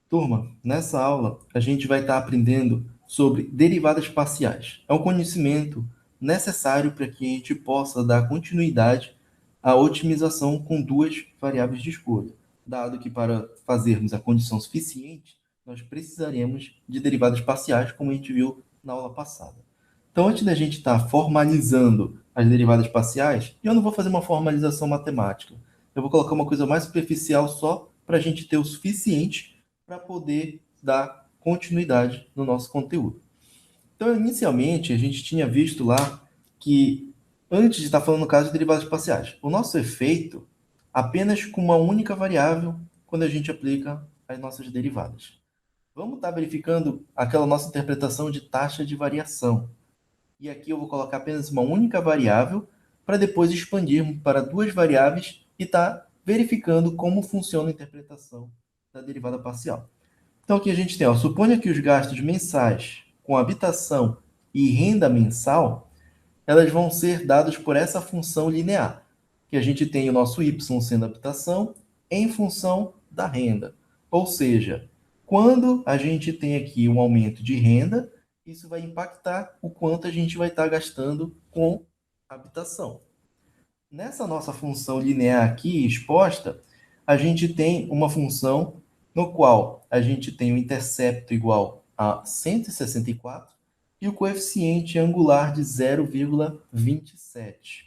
Turma, nessa aula a gente vai estar aprendendo sobre derivadas parciais. É um conhecimento necessário para que a gente possa dar continuidade à otimização com duas variáveis de escolha, dado que para fazermos a condição suficiente, nós precisaremos de derivadas parciais, como a gente viu na aula passada. Então, antes da gente estar formalizando as derivadas parciais, eu não vou fazer uma formalização matemática. Eu vou colocar uma coisa mais superficial só para a gente ter o suficiente para poder dar continuidade no nosso conteúdo. Então, inicialmente, a gente tinha visto lá que, antes de estar falando no caso de derivadas parciais, o nosso efeito apenas com uma única variável quando a gente aplica as nossas derivadas. Vamos estar verificando aquela nossa interpretação de taxa de variação. E aqui eu vou colocar apenas uma única variável para depois expandirmos para duas variáveis e estar verificando como funciona a interpretação da derivada parcial. Então, aqui a gente tem, suponha que os gastos mensais com habitação e renda mensal, elas vão ser dados por essa função linear, que a gente tem o nosso y sendo habitação em função da renda. Ou seja, quando a gente tem aqui um aumento de renda, isso vai impactar o quanto a gente vai estar gastando com habitação. Nessa nossa função linear aqui exposta, a gente tem uma função no qual a gente tem o intercepto igual a 164 e o coeficiente angular de 0,27.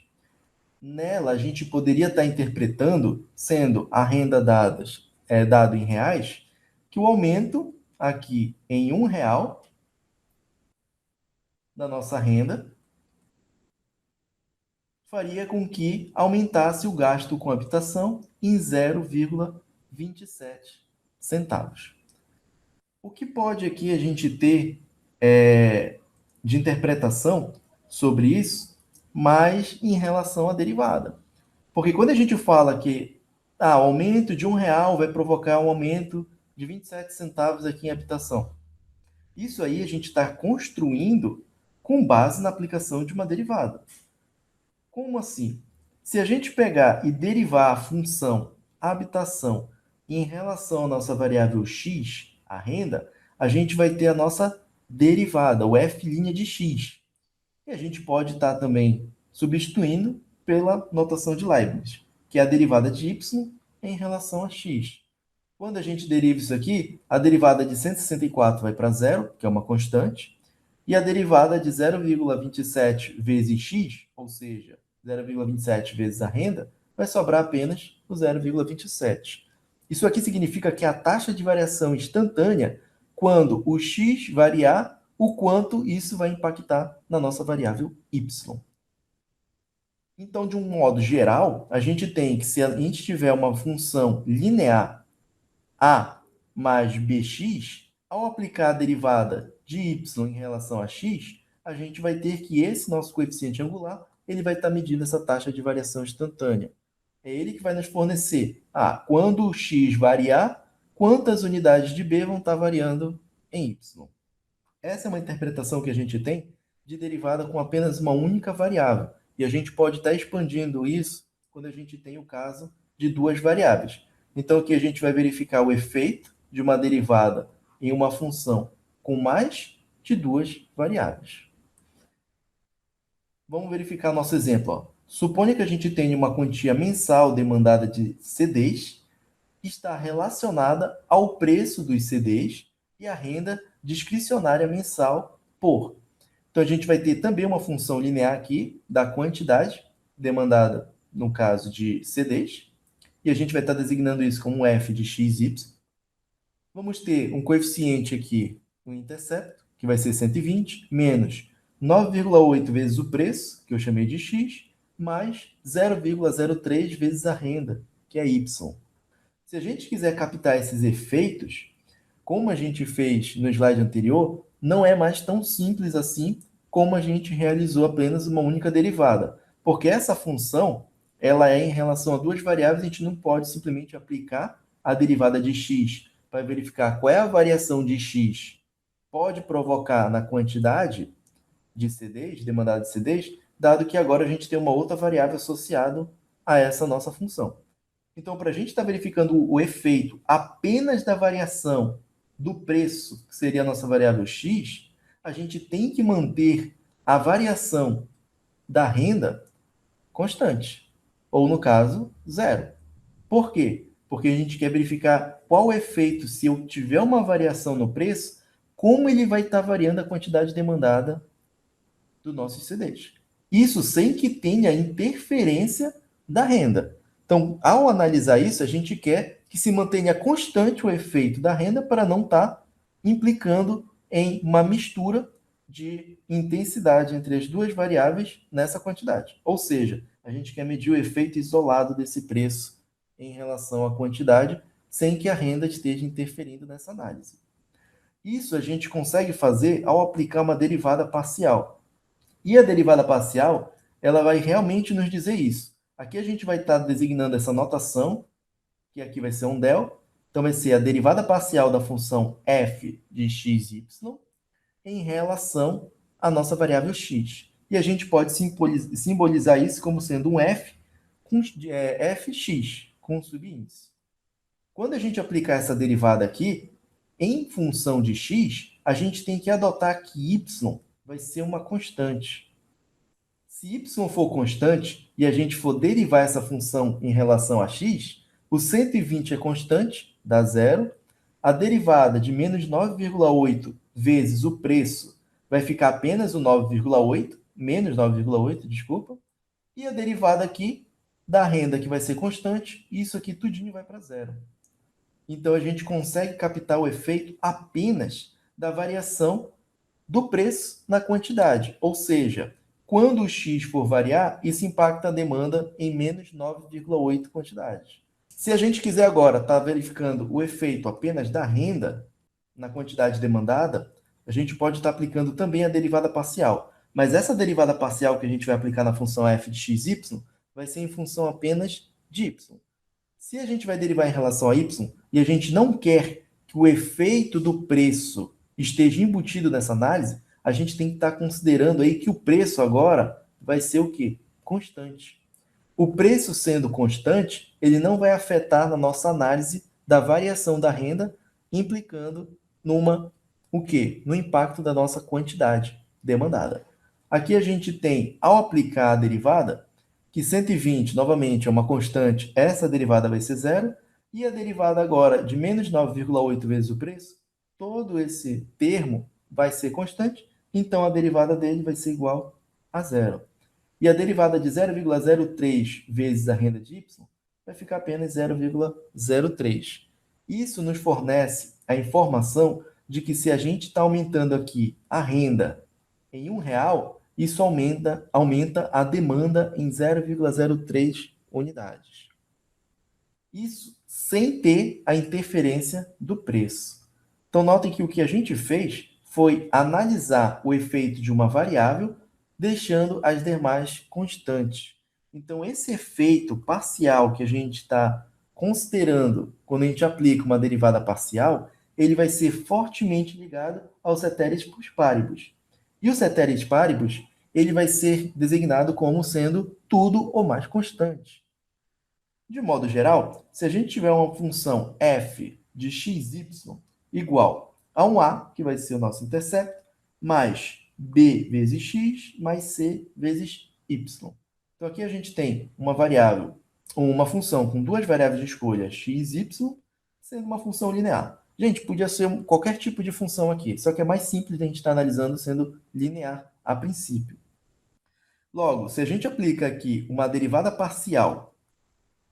Nela, a gente poderia estar interpretando, sendo a renda dado em reais, que o aumento aqui em R$ 1 da nossa renda faria com que aumentasse o gasto com habitação em 0,27 centavos. O que pode aqui a gente ter de interpretação sobre isso, mas em relação à derivada? Porque quando a gente fala que o aumento de R$ 1 vai provocar um aumento de 27 centavos aqui em habitação, isso aí a gente está construindo com base na aplicação de uma derivada. Como assim? Se a gente pegar e derivar a função habitação em relação à nossa variável x, a renda, a gente vai ter a nossa derivada, o f' de x. E a gente pode estar também substituindo pela notação de Leibniz, que é a derivada de y em relação a x. Quando a gente deriva isso aqui, a derivada de 164 vai para zero, que é uma constante, e a derivada de 0,27 vezes x, ou seja, 0,27 vezes a renda, vai sobrar apenas o 0,27. Isso aqui significa que a taxa de variação instantânea, quando o x variar, o quanto isso vai impactar na nossa variável y. Então, de um modo geral, a gente tem que, se a gente tiver uma função linear a mais bx, ao aplicar a derivada de y em relação a x, a gente vai ter que esse nosso coeficiente angular, ele vai estar medindo essa taxa de variação instantânea. É ele que vai nos fornecer, quando o x variar, quantas unidades de b vão estar variando em y. Essa é uma interpretação que a gente tem de derivada com apenas uma única variável. E a gente pode estar expandindo isso quando a gente tem o caso de duas variáveis. Então, aqui a gente vai verificar o efeito de uma derivada em uma função com mais de duas variáveis. Vamos verificar nosso exemplo. Suponha que a gente tenha uma quantia mensal demandada de CDs, que está relacionada ao preço dos CDs e à renda discricionária mensal por. Então, a gente vai ter também uma função linear aqui da quantidade demandada, no caso de CDs, e a gente vai estar designando isso como f de xy. Vamos ter um coeficiente aqui, um intercepto, que vai ser 120, menos 9,8 vezes o preço, que eu chamei de x, mais 0,03 vezes a renda, que é y. Se a gente quiser captar esses efeitos, como a gente fez no slide anterior, não é mais tão simples assim como a gente realizou apenas uma única derivada. Porque essa função, ela é em relação a duas variáveis, a gente não pode simplesmente aplicar a derivada de x para verificar qual é a variação de x pode provocar na quantidade de CDs, demandada de CDs, dado que agora a gente tem uma outra variável associada a essa nossa função. Então, para a gente estar verificando o efeito apenas da variação do preço, que seria a nossa variável x, a gente tem que manter a variação da renda constante, ou no caso, zero. Por quê? Porque a gente quer verificar qual o efeito, se eu tiver uma variação no preço, como ele vai estar variando a quantidade demandada do nosso CDs. Isso sem que tenha interferência da renda. Então, ao analisar isso, a gente quer que se mantenha constante o efeito da renda para não estar implicando em uma mistura de intensidade entre as duas variáveis nessa quantidade. Ou seja, a gente quer medir o efeito isolado desse preço em relação à quantidade, sem que a renda esteja interferindo nessa análise. Isso a gente consegue fazer ao aplicar uma derivada parcial. E a derivada parcial, ela vai realmente nos dizer isso. Aqui a gente vai estar designando essa notação, que aqui vai ser um del. Então, vai ser a derivada parcial da função f de x, y, em relação à nossa variável x. E a gente pode simbolizar isso como sendo um f com fx, com subíndice. Quando a gente aplicar essa derivada aqui, em função de x, a gente tem que adotar que y vai ser uma constante. Se y for constante e a gente for derivar essa função em relação a x, o 120 é constante, dá zero. A derivada de menos 9,8 vezes o preço vai ficar apenas o 9,8, menos 9,8, desculpa. E a derivada aqui da renda, que vai ser constante, isso aqui tudinho vai para zero. Então, a gente consegue captar o efeito apenas da variação do preço na quantidade. Ou seja, quando o X for variar, isso impacta a demanda em menos 9,8 quantidades. Se a gente quiser agora estar verificando o efeito apenas da renda na quantidade demandada, a gente pode estar aplicando também a derivada parcial. Mas essa derivada parcial que a gente vai aplicar na função f de x, y, vai ser em função apenas de y. Se a gente vai derivar em relação a y e a gente não quer que o efeito do preço esteja embutido nessa análise, a gente tem que estar considerando aí que o preço agora vai ser o quê? Constante. O preço sendo constante, ele não vai afetar na nossa análise da variação da renda, implicando o quê? No impacto da nossa quantidade demandada. Aqui a gente tem, ao aplicar a derivada, que 120, novamente, é uma constante, essa derivada vai ser zero, e a derivada agora de menos 9,8 vezes o preço, todo esse termo vai ser constante, então a derivada dele vai ser igual a zero. E a derivada de 0,03 vezes a renda de y vai ficar apenas 0,03. Isso nos fornece a informação de que se a gente está aumentando aqui a renda em R$ 1, isso aumenta a demanda em 0,03 unidades. Isso sem ter a interferência do preço. Então, notem que o que a gente fez foi analisar o efeito de uma variável, deixando as demais constantes. Então, esse efeito parcial que a gente está considerando quando a gente aplica uma derivada parcial, ele vai ser fortemente ligado ao ceteris paribus. E o ceteris paribus, ele vai ser designado como sendo tudo ou mais constante. De modo geral, se a gente tiver uma função f de xy igual a um a, que vai ser o nosso intercepto, mais b vezes x, mais c vezes y. Então, aqui a gente tem uma variável, uma função com duas variáveis de escolha, x e y, sendo uma função linear. Gente, podia ser qualquer tipo de função aqui, só que é mais simples de a gente estar analisando sendo linear a princípio. Logo, se a gente aplica aqui uma derivada parcial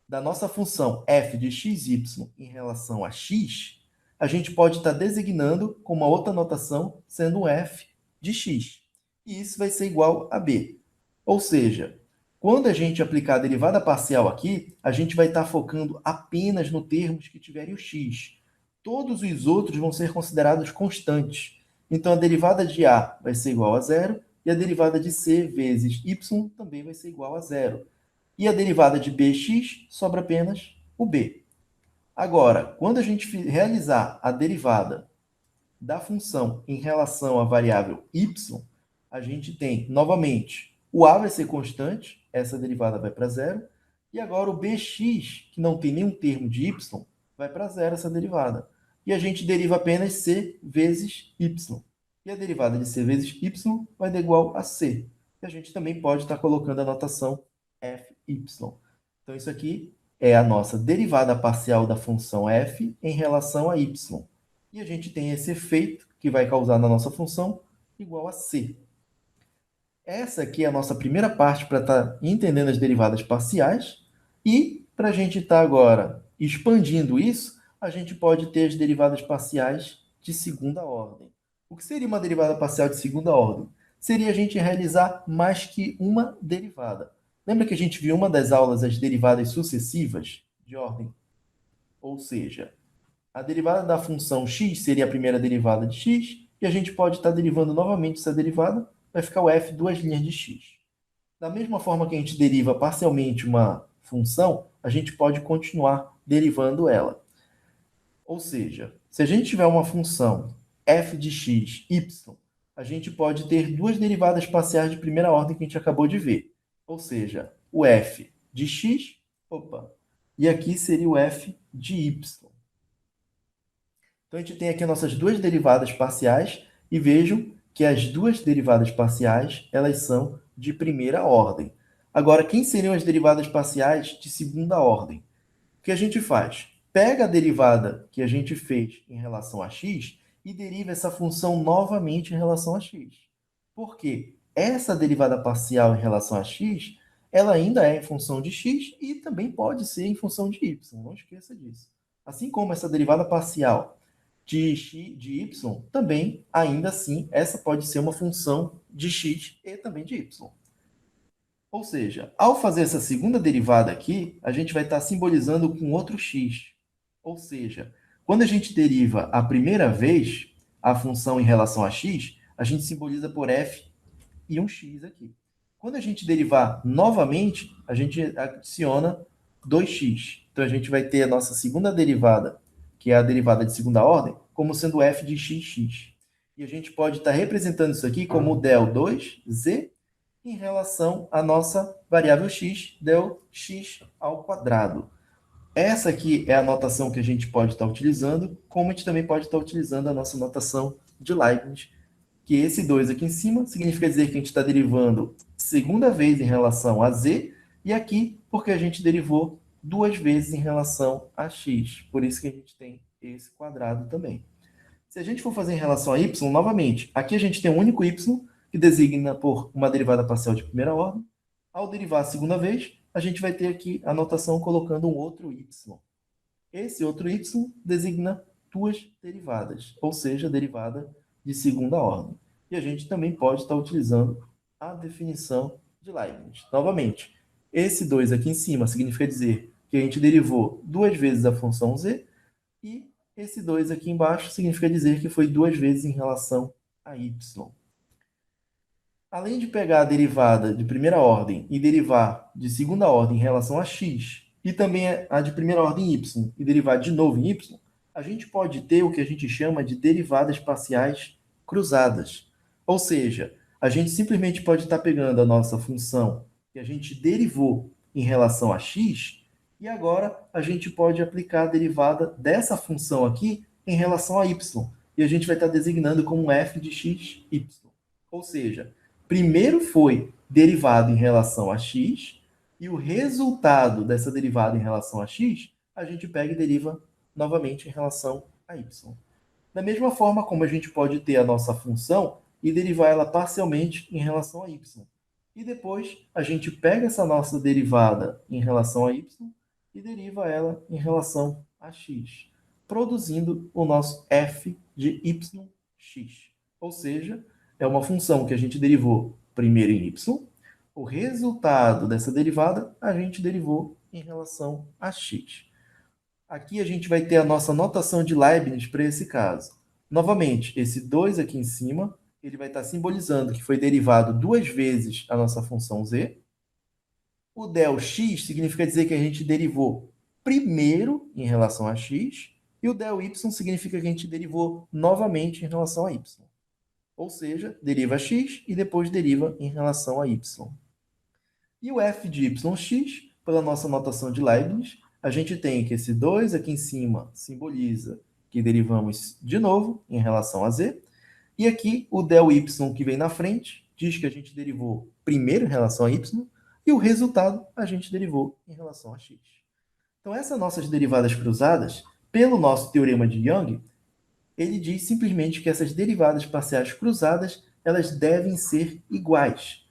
da nossa função f de xy em relação a x, a gente pode estar designando com uma outra notação sendo um f de x. E isso vai ser igual a b. Ou seja, quando a gente aplicar a derivada parcial aqui, a gente vai estar focando apenas no termos que tiverem o x. Todos os outros vão ser considerados constantes. Então, a derivada de a vai ser igual a zero e a derivada de c vezes y também vai ser igual a zero. E a derivada de bx sobra apenas o b. Agora, quando a gente realizar a derivada da função em relação à variável y, a gente tem, novamente, o a vai ser constante, essa derivada vai para zero, e agora o bx, que não tem nenhum termo de y, vai para zero essa derivada. e a gente deriva apenas c vezes y. E a derivada de c vezes y vai dar igual a c. E a gente também pode estar colocando a notação fy. Então, isso aqui é a nossa derivada parcial da função f em relação a y. E a gente tem esse efeito que vai causar na nossa função igual a c. Essa aqui é a nossa primeira parte para estar entendendo as derivadas parciais. E para a gente estar agora expandindo isso, a gente pode ter as derivadas parciais de segunda ordem. O que seria uma derivada parcial de segunda ordem? Seria a gente realizar mais que uma derivada. Lembra que a gente viu uma das aulas as derivadas sucessivas de ordem? Ou seja, a derivada da função x seria a primeira derivada de x, e a gente pode estar derivando novamente essa derivada, vai ficar o f duas linhas de x. Da mesma forma que a gente deriva parcialmente uma função, a gente pode continuar derivando ela. Ou seja, se a gente tiver uma função f de x, y, a gente pode ter duas derivadas parciais de primeira ordem que a gente acabou de ver. Ou seja, o f de x, e aqui seria o f de y. Então, a gente tem aqui nossas duas derivadas parciais e vejam que as duas derivadas parciais, elas são de primeira ordem. Agora, quem seriam as derivadas parciais de segunda ordem? O que a gente faz? Pega a derivada que a gente fez em relação a x e deriva essa função novamente em relação a x. Por quê? Essa derivada parcial em relação a x, ela ainda é em função de x e também pode ser em função de y. Não esqueça disso. Assim como essa derivada parcial de x, de y, também, ainda assim, essa pode ser uma função de x e também de y. Ou seja, ao fazer essa segunda derivada aqui, a gente vai estar simbolizando com outro x. Ou seja, quando a gente deriva a primeira vez a função em relação a x, a gente simboliza por f e um x aqui. Quando a gente derivar novamente, a gente adiciona 2x. Então, a gente vai ter a nossa segunda derivada, que é a derivada de segunda ordem, como sendo f de xx. E a gente pode estar representando isso aqui como del 2z em relação à nossa variável x, del x ao quadrado. Essa aqui é a notação que a gente pode estar utilizando, como a gente também pode estar utilizando a nossa notação de Leibniz, que esse 2 aqui em cima significa dizer que a gente está derivando segunda vez em relação a z, e aqui porque a gente derivou duas vezes em relação a x. Por isso que a gente tem esse quadrado também. Se a gente for fazer em relação a y, novamente, aqui a gente tem um único y, que designa por uma derivada parcial de primeira ordem. Ao derivar a segunda vez, a gente vai ter aqui a notação colocando um outro y. Esse outro y designa duas derivadas, ou seja, derivada de segunda ordem. E a gente também pode estar utilizando a definição de Leibniz. Novamente, esse 2 aqui em cima significa dizer que a gente derivou duas vezes a função z, e esse 2 aqui embaixo significa dizer que foi duas vezes em relação a y. Além de pegar a derivada de primeira ordem e derivar de segunda ordem em relação a x, e também a de primeira ordem em y, e derivar de novo em y, a gente pode ter o que a gente chama de derivadas parciais cruzadas. Ou seja, a gente simplesmente pode estar pegando a nossa função que a gente derivou em relação a x, e agora a gente pode aplicar a derivada dessa função aqui em relação a y. E a gente vai estar designando como f de x, y. Ou seja, primeiro foi derivado em relação a x, e o resultado dessa derivada em relação a x, a gente pega e deriva novamente em relação a y. Da mesma forma como a gente pode ter a nossa função e derivar ela parcialmente em relação a y. E depois a gente pega essa nossa derivada em relação a y e deriva ela em relação a x, produzindo o nosso f de yx. Ou seja, é uma função que a gente derivou primeiro em y, o resultado dessa derivada a gente derivou em relação a x. Aqui a gente vai ter a nossa notação de Leibniz para esse caso. Novamente, esse 2 aqui em cima, ele vai estar simbolizando que foi derivado duas vezes a nossa função z. O del x significa dizer que a gente derivou primeiro em relação a x, e o del y significa que a gente derivou novamente em relação a y. Ou seja, deriva x e depois deriva em relação a y. E o f de yx, pela nossa notação de Leibniz, a gente tem que esse 2 aqui em cima simboliza que derivamos de novo em relação a z. E aqui o del y que vem na frente diz que a gente derivou primeiro em relação a y e o resultado a gente derivou em relação a x. Então, essas nossas derivadas cruzadas, pelo nosso teorema de Young, ele diz simplesmente que essas derivadas parciais cruzadas, elas devem ser iguais.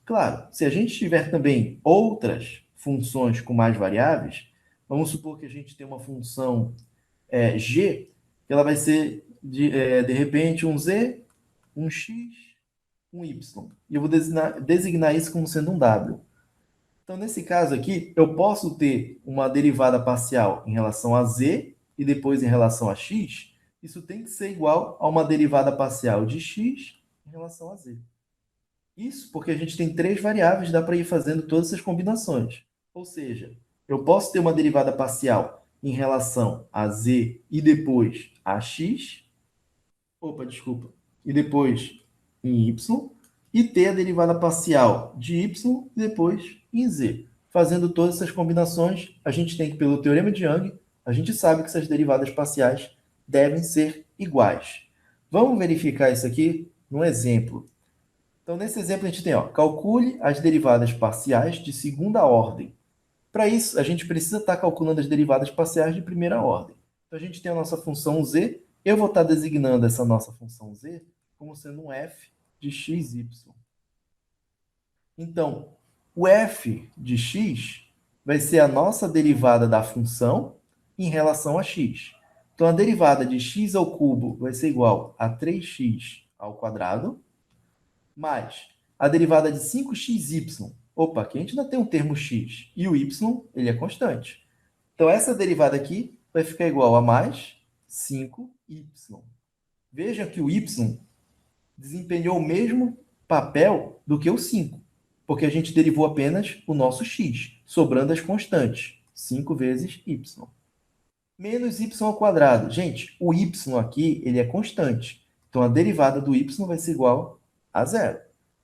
Claro, se a gente tiver também outras funções com mais variáveis, vamos supor que a gente tem uma função g, que ela vai ser, de repente, um z, um x, um y. E eu vou designar isso como sendo um w. Então, nesse caso aqui, eu posso ter uma derivada parcial em relação a z e depois em relação a x. Isso tem que ser igual a uma derivada parcial de x em relação a z. Isso porque a gente tem três variáveis, dá para ir fazendo todas essas combinações. Ou seja, eu posso ter uma derivada parcial em relação a z e depois a x. E depois em y. E ter a derivada parcial de y e depois em z. Fazendo todas essas combinações, a gente tem que, pelo teorema de Young, a gente sabe que essas derivadas parciais devem ser iguais. Vamos verificar isso aqui num exemplo. Então, nesse exemplo, a gente tem, calcule as derivadas parciais de segunda ordem. Para isso, a gente precisa estar calculando as derivadas parciais de primeira ordem. Então, a gente tem a nossa função z. Eu vou estar designando essa nossa função z como sendo um f de xy. Então, o f de x vai ser a nossa derivada da função em relação a x. Então, a derivada de x ao cubo vai ser igual a 3x ao quadrado, mais a derivada de 5xy. Opa, aqui a gente ainda tem um termo x, e o y ele é constante. Então, essa derivada aqui vai ficar igual a mais 5y. Veja que o y desempenhou o mesmo papel do que o 5, porque a gente derivou apenas o nosso x, sobrando as constantes, 5 vezes y. Menos y ao quadrado. Gente, o y aqui ele é constante, então a derivada do y vai ser igual a zero.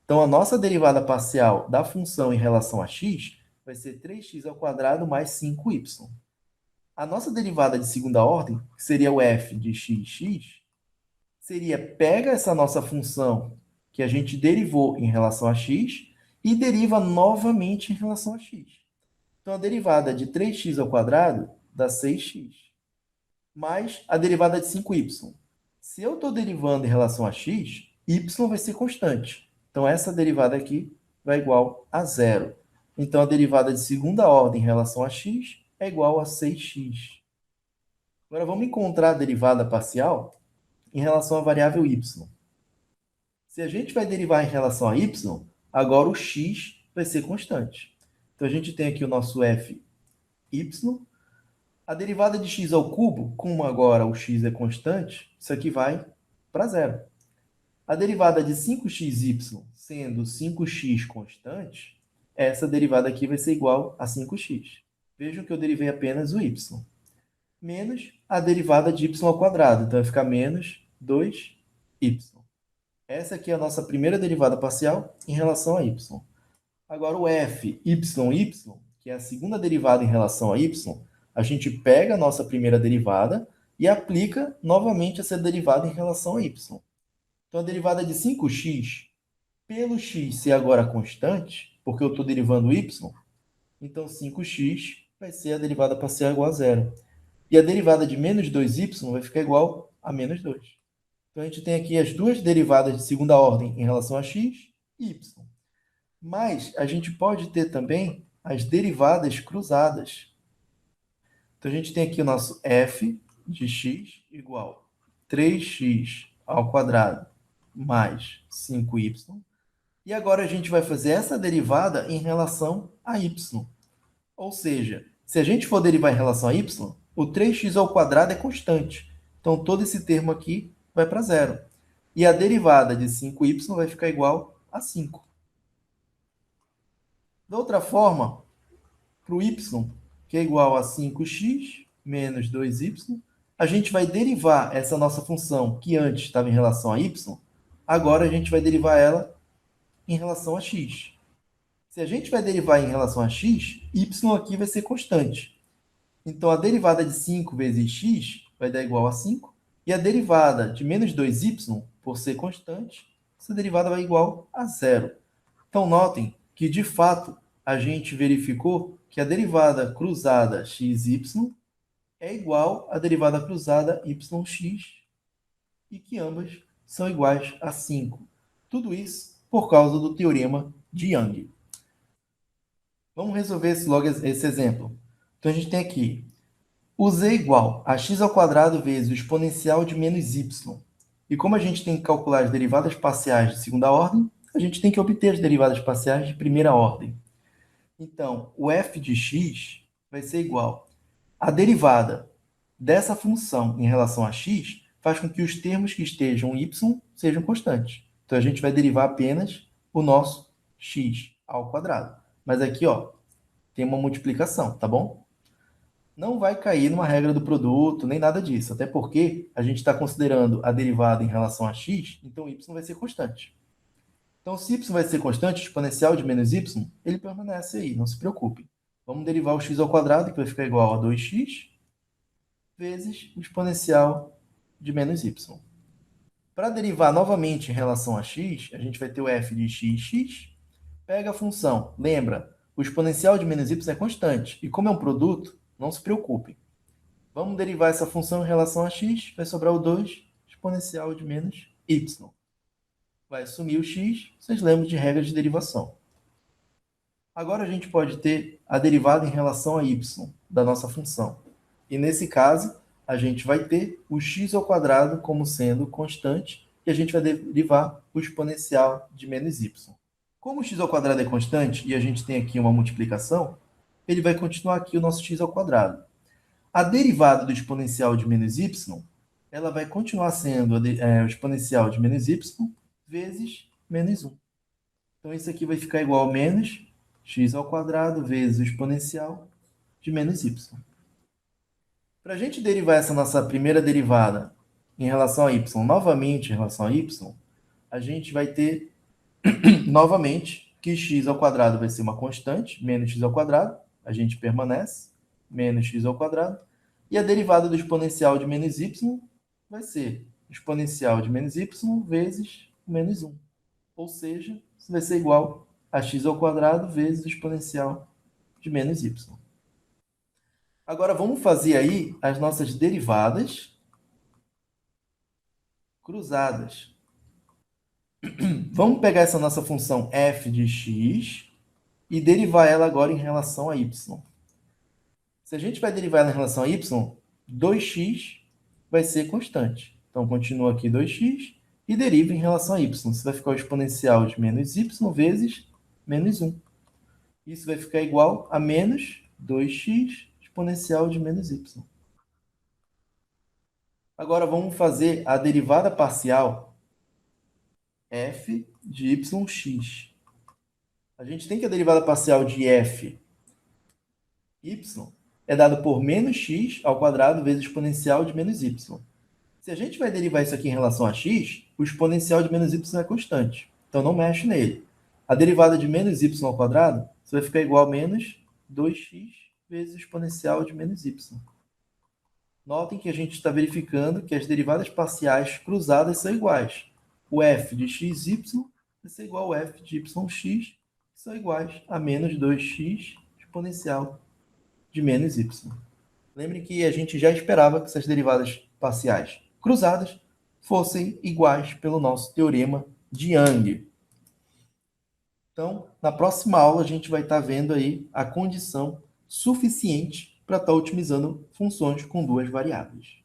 Então, a nossa derivada parcial da função em relação a x vai ser 3x ao quadrado mais 5y. A nossa derivada de segunda ordem, que seria o f de x, seria pega essa nossa função que a gente derivou em relação a x e deriva novamente em relação a x. Então, a derivada de 3x ao quadrado dá 6x, mais a derivada de 5y. Se eu estou derivando em relação a x, y vai ser constante. Então, essa derivada aqui vai igual a zero. Então, a derivada de segunda ordem em relação a x é igual a 6x. Agora, vamos encontrar a derivada parcial em relação à variável y. Se a gente vai derivar em relação a y, agora o x vai ser constante. Então, a gente tem aqui o nosso f y. A derivada de x ao cubo, como agora o x é constante, isso aqui vai para zero. A derivada de 5xy, sendo 5x constante, essa derivada aqui vai ser igual a 5x. Vejam que eu derivei apenas o y. Menos a derivada de y ao quadrado. Então, vai ficar menos 2y. Essa aqui é a nossa primeira derivada parcial em relação a y. Agora, o f, y, que é a segunda derivada em relação a y, a gente pega a nossa primeira derivada e aplica novamente essa derivada em relação a y. Então, a derivada de 5x pelo x ser agora constante, porque eu estou derivando y, então 5x vai ser a derivada parcial igual a zero. E a derivada de menos 2y vai ficar igual a menos 2. Então, a gente tem aqui as duas derivadas de segunda ordem em relação a x e y. Mas a gente pode ter também as derivadas cruzadas. Então, a gente tem aqui o nosso f de x igual a 3x ao quadrado mais 5y. E agora a gente vai fazer essa derivada em relação a y. Ou seja, se a gente for derivar em relação a y, o 3x ao quadrado é constante. Então, todo esse termo aqui vai para zero. E a derivada de 5y vai ficar igual a 5. Da outra forma, para o y, que é igual a 5x menos 2y, a gente vai derivar essa nossa função, que antes estava em relação a y, agora a gente vai derivar ela em relação a x. Se a gente vai derivar em relação a x, y aqui vai ser constante. Então, a derivada de 5 vezes x vai dar igual a 5. E a derivada de menos 2y, por ser constante, essa derivada vai igual a zero. Então, notem que, de fato, a gente verificou que a derivada cruzada xy é igual à derivada cruzada yx e que ambas são iguais a 5. Tudo isso por causa do teorema de Young. Vamos resolver logo esse exemplo. Então, a gente tem aqui o z igual a x ao quadrado vezes o exponencial de menos y. E como a gente tem que calcular as derivadas parciais de segunda ordem, a gente tem que obter as derivadas parciais de primeira ordem. Então, o f de x vai ser igual à derivada dessa função em relação a x faz com que os termos que estejam y sejam constantes. Então, a gente vai derivar apenas o nosso x ao quadrado. Mas aqui, ó, tem uma multiplicação, tá bom? Não vai cair numa regra do produto, nem nada disso, até porque a gente está considerando a derivada em relação a x, então y vai ser constante. Então, se y vai ser constante, o exponencial de menos y, ele permanece aí, não se preocupe. Vamos derivar o x ao quadrado, que vai ficar igual a 2x, vezes o exponencial de menos y. Para derivar novamente em relação a x, a gente vai ter o f de x. Pega a função. Lembra, o exponencial de menos y é constante. E como é um produto, não se preocupe. Vamos derivar essa função em relação a x, vai sobrar o 2 exponencial de menos y. Vai sumir o x, vocês lembram de regra de derivação. Agora a gente pode ter a derivada em relação a y da nossa função. E nesse caso, a gente vai ter o x ao quadrado como sendo constante e a gente vai derivar o exponencial de menos y. Como o x ao quadrado é constante e a gente tem aqui uma multiplicação, ele vai continuar aqui o nosso x ao quadrado. A derivada do exponencial de menos y, ela vai continuar sendo o exponencial de menos y vezes menos 1. Então, isso aqui vai ficar igual a menos x ao quadrado vezes o exponencial de menos y. Para a gente derivar essa nossa primeira derivada em relação a y, novamente em relação a y, a gente vai ter novamente que x ao quadrado vai ser uma constante, menos x ao quadrado, a gente permanece, menos x ao quadrado, e a derivada do exponencial de menos y vai ser exponencial de menos y vezes menos 1. Ou seja, isso vai ser igual a x ao quadrado vezes o exponencial de menos y. Agora, vamos fazer aí as nossas derivadas cruzadas. Vamos pegar essa nossa função f de x e derivar ela agora em relação a y. Se a gente vai derivar ela em relação a y, 2x vai ser constante. Então, continua aqui 2x e deriva em relação a y. Isso vai ficar o exponencial de menos y vezes menos 1. Isso vai ficar igual a menos 2x exponencial de menos y. Agora, vamos fazer a derivada parcial f de yx. A gente tem que a derivada parcial de f y é dado por menos x ao quadrado vezes o exponencial de menos y. Se a gente vai derivar isso aqui em relação a x, o exponencial de menos y é constante. Então, não mexe nele. A derivada de menos y ao quadrado vai ficar igual a menos 2x vezes o exponencial de menos y. Notem que a gente está verificando que as derivadas parciais cruzadas são iguais. O f de xy vai ser igual ao f de yx, que são iguais a menos 2x exponencial de menos y. Lembrem que a gente já esperava que essas derivadas parciais cruzadas fossem iguais pelo nosso teorema de Young. Então, na próxima aula, a gente vai estar vendo aí a condição suficiente para estar otimizando funções com duas variáveis.